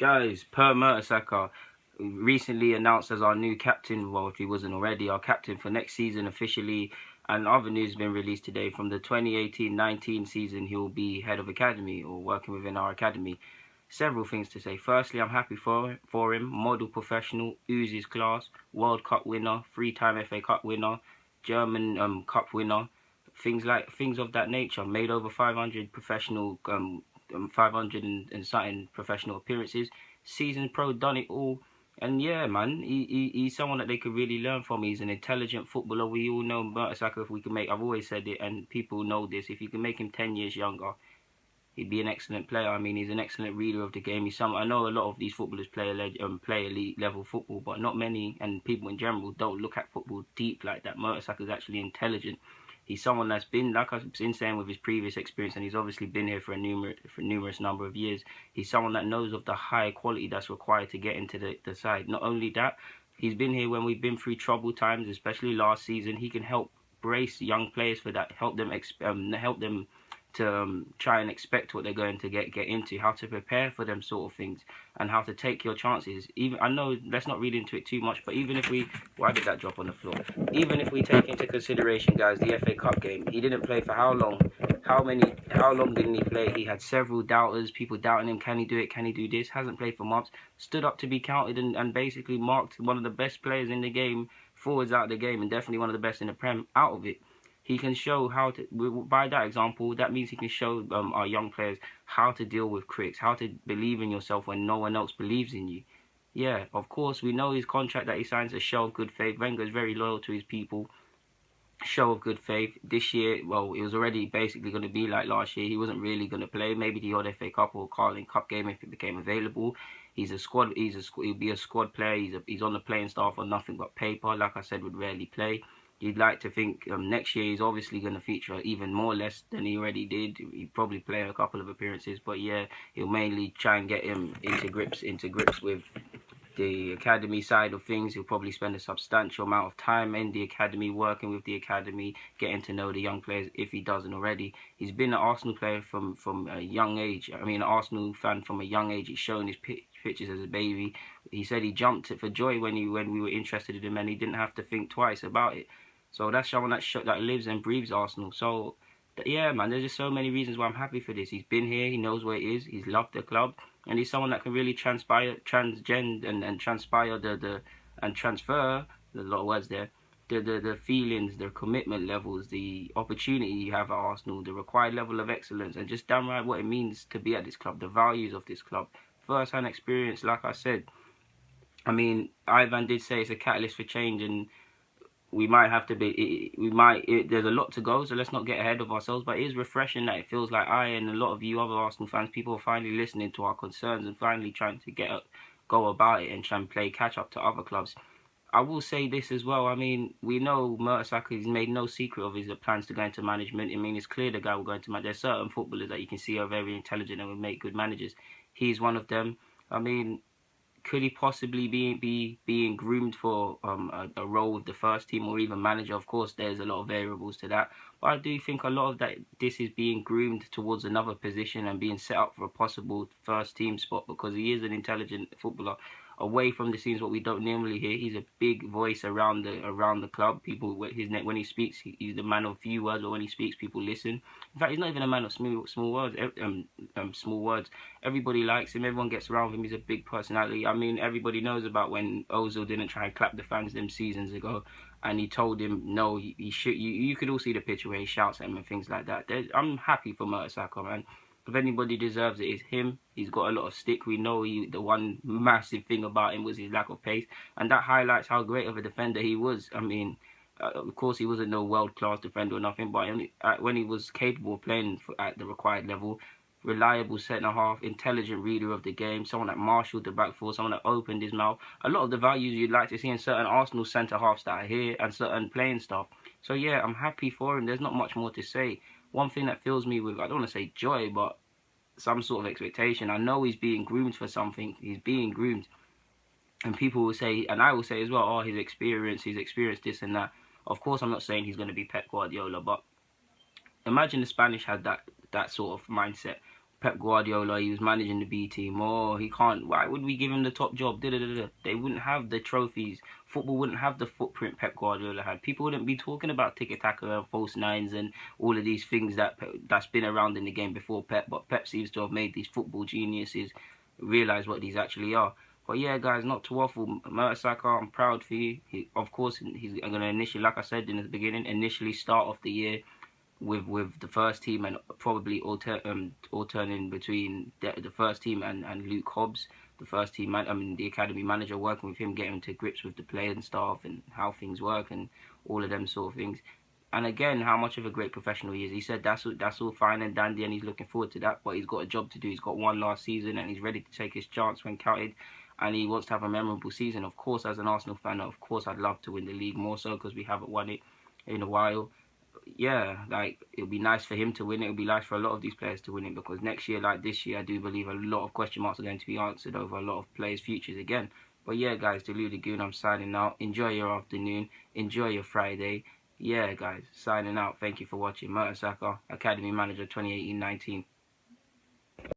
Guys, Mertesacker recently announced as our new captain, well, if he wasn't already, our captain for next season officially. And other news has been released today from the 2018-19 season. He will be head of academy or working within our academy. Several things to say. Firstly, I'm happy for him. Model professional, oozes class, World Cup winner, three-time FA Cup winner, German Cup winner, things of that nature. Made over 500 professional 500 and something professional appearances. Seasoned pro, done it all. And yeah, man, he's someone that they could really learn from. He's an intelligent footballer. We all know Mertesacker. If we can make, I've always said it, and people know this. If you can make him 10 years younger, he'd be an excellent player. I mean, he's an excellent reader of the game. I know a lot of these footballers play elite level football, but not many, and people in general don't look at football deep like that. Mertesacker is actually intelligent. He's someone that's been, like I've been saying, with his previous experience, and he's obviously been here for a numerous number of years. He's someone that knows of the high quality that's required to get into the side. Not only that, he's been here when we've been through troubled times, especially last season. He can help brace young players for that, help them to try and expect what they're going to get into, how to prepare for them sort of things, and how to take your chances. Even, I know, let's not read into it too much, but even if we, why did that drop on the floor? Even if we take into consideration, guys, the FA Cup game, he didn't play for how long? How long didn't he play? He had several doubters, people doubting him. Can he do it? Can he do this? Hasn't played for months. Stood up to be counted and basically marked one of the best players in the game, forwards out of the game, and definitely one of the best in the Prem out of it. He can show how to, by that example, that means he can show our young players how to deal with critics, how to believe in yourself when no one else believes in you. Yeah, of course, we know his contract that he signs a show of good faith. Wenger is very loyal to his people. Show of good faith. This year, well, it was already basically going to be like last year. He wasn't really going to play. Maybe the odd FA Cup or Carling Cup game if it became available. He'll be a squad player. He's on the playing staff on nothing but paper. Like I said, would rarely play. You'd like to think next year he's obviously going to feature even more less than he already did. He'd probably play a couple of appearances, but yeah, he'll mainly try and get him into grips with the academy side of things. He'll probably spend a substantial amount of time in the academy, working with the academy, getting to know the young players if he doesn't already. He's been an Arsenal player from a young age. I mean, an Arsenal fan from a young age. He's shown his pictures as a baby. He said he jumped for joy when we were interested in him, and he didn't have to think twice about it. So that's someone that lives and breathes Arsenal. So yeah, man, there's just so many reasons why I'm happy for this. He's been here, he knows where it is, he's loved the club, and he's someone that can really transfer there's a lot of words there, the feelings, the commitment levels, the opportunity you have at Arsenal, the required level of excellence, and just downright what it means to be at this club, the values of this club. First-hand experience, like I said. I mean, Ivan did say it's a catalyst for change, and we might have to be, there's a lot to go, so let's not get ahead of ourselves, but it is refreshing that it feels like I and a lot of you other Arsenal fans, people are finally listening to our concerns and finally trying to go about it and try and play catch up to other clubs. I will say this as well. I mean, we know Mertesacker has made no secret of his plans to go into management. I mean, it's clear the guy will go into management. There's certain footballers that you can see are very intelligent and will make good managers. He's one of them. I mean, could he possibly be being groomed for a role with the first team or even manager? Of course, there's a lot of variables to that. But I do think a lot of this is being groomed towards another position and being set up for a possible first team spot, because he is an intelligent footballer. Away from the scenes, what we don't normally hear, he's a big voice around the club. People, when he speaks, he's the man of few words, but when he speaks, people listen. In fact, he's not even a man of small words. Small words. Everybody likes him. Everyone gets around him. He's a big personality. I mean, everybody knows about when Ozil didn't try and clap the fans them seasons ago, and he told him no, he should. You could all see the picture where he shouts at him and things like that. I'm happy for Mertesacker, man. If anybody deserves it, it's him. He's got a lot of stick. We know the one massive thing about him was his lack of pace, and that highlights how great of a defender he was. I mean, of course, he wasn't no world-class defender or nothing, but when he was capable of playing at the required level, reliable centre-half, intelligent reader of the game, someone that marshalled the back four, someone that opened his mouth. A lot of the values you'd like to see in certain Arsenal centre-halves that are here and certain playing stuff. So yeah, I'm happy for him. There's not much more to say. One thing that fills me with, I don't want to say joy, but some sort of expectation. I know he's being groomed for something. He's being groomed. And people will say, and I will say as well, oh, he's experienced this and that. Of course, I'm not saying he's going to be Pep Guardiola, but imagine the Spanish had that sort of mindset. Pep Guardiola, he was managing the B team. Oh, he can't. Why would we give him the top job? They wouldn't have the trophies. Football wouldn't have the footprint Pep Guardiola had. People wouldn't be talking about tiki-taka and false nines and all of these things that's been around in the game before Pep. But Pep seems to have made these football geniuses realize what these actually are. But yeah, guys, not to waffle. Mertesacker, I'm proud for you. Of course, he's going to initially, like I said in the beginning, initially start off the year with the first team and probably alternating between the first team and Luke Hobbs, the first team the academy manager, working with him, getting to grips with the playing staff and how things work and all of them sort of things. And again, how much of a great professional he is. He said that's all fine and dandy, and he's looking forward to that. But he's got a job to do. He's got one last season, and he's ready to take his chance when counted. And he wants to have a memorable season. Of course, as an Arsenal fan, of course, I'd love to win the league, more so because we haven't won it in a while. Yeah, like, it would be nice for him to win it. It would be nice for a lot of these players to win it, because next year, like this year, I do believe a lot of question marks are going to be answered over a lot of players' futures again. But yeah, guys, the Lou Lagoon, I'm signing out. Enjoy your afternoon. Enjoy your Friday. Yeah, guys, signing out. Thank you for watching. Mertesacker, Academy Manager 2018-19.